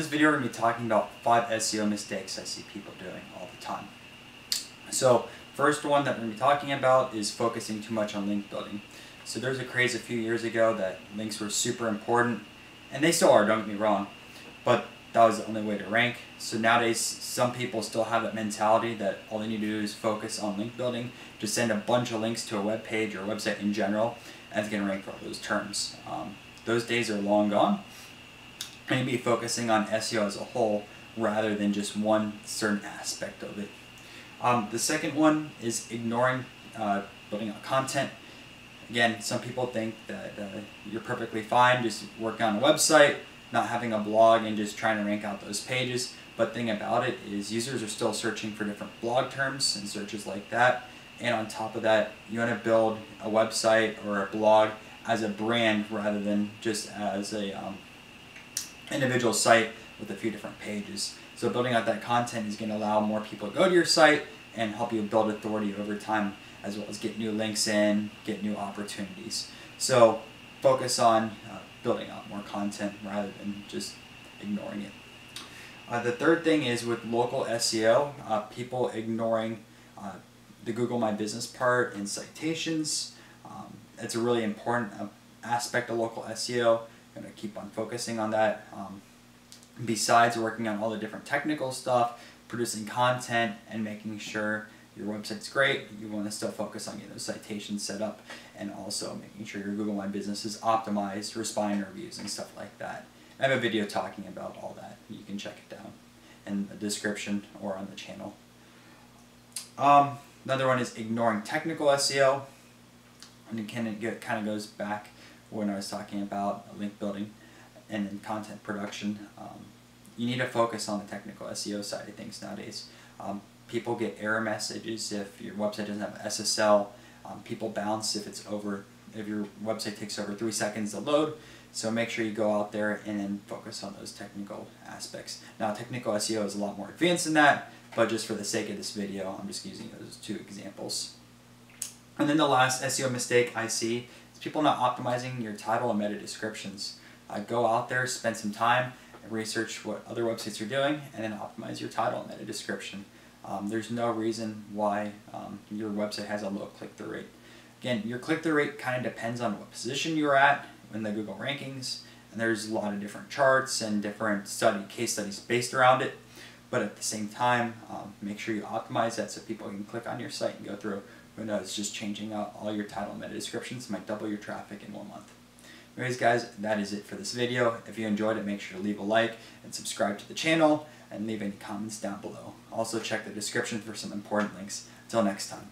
video we're going to be talking about 5 SEO mistakes I see people doing all the time. So first one that we're going to be talking about is focusing too much on link building. So there's a craze a few years ago that links were super important, and they still are, don't get me wrong, but that was the only way to rank. So nowadays some people still have that mentality that all they need to do is focus on link building, just send a bunch of links to a web page or a website in general, and it's going to rank for all those terms. Those days are long gone. I need to be focusing on SEO as a whole rather than just one certain aspect of it. The second one is ignoring building out content. Again, some people think that you're perfectly fine just working on a website, not having a blog, and just trying to rank out those pages. But the thing about it is users are still searching for different blog terms and searches like that. And on top of that, you want to build a website or a blog as a brand rather than just as a individual site with a few different pages. So building out that content is going to allow more people to go to your site and help you build authority over time, as well as get new links in, get new opportunities. So focus on building out more content rather than just ignoring it. The third thing is with local SEO, people ignoring the Google My Business part and citations. It's a really important aspect of local SEO. I'm going to keep on focusing on that. Besides working on all the different technical stuff, producing content, and making sure your website's great, you want to still focus on getting those citations set up, and also making sure your Google My Business is optimized, responding to reviews and stuff like that. I have a video talking about all that. You can check it down in the description or on the channel. Another one is ignoring technical SEO. And again, it kind of goes back when I was talking about link building and then content production. You need to focus on the technical SEO side of things nowadays. People get error messages if your website doesn't have SSL. People bounce if your website takes over 3 seconds to load. So make sure you go out there and then focus on those technical aspects. Now, technical SEO is a lot more advanced than that, but just for the sake of this video, I'm just using those 2 examples. And then the last SEO mistake I see is people not optimizing your title and meta descriptions. Go out there, spend some time, and research what other websites are doing, and then optimize your title and meta description. There's no reason why your website has a low click-through rate. Again, your click-through rate kind of depends on what position you're at in the Google rankings, and there's a lot of different charts and different case studies based around it. But at the same time, make sure you optimize that so people can click on your site and go through. Who knows, just changing out all your title and meta descriptions might double your traffic in 1 month. Anyways guys, that is it for this video. If you enjoyed it, make sure to leave a like and subscribe to the channel and leave any comments down below. Also check the description for some important links. Until next time.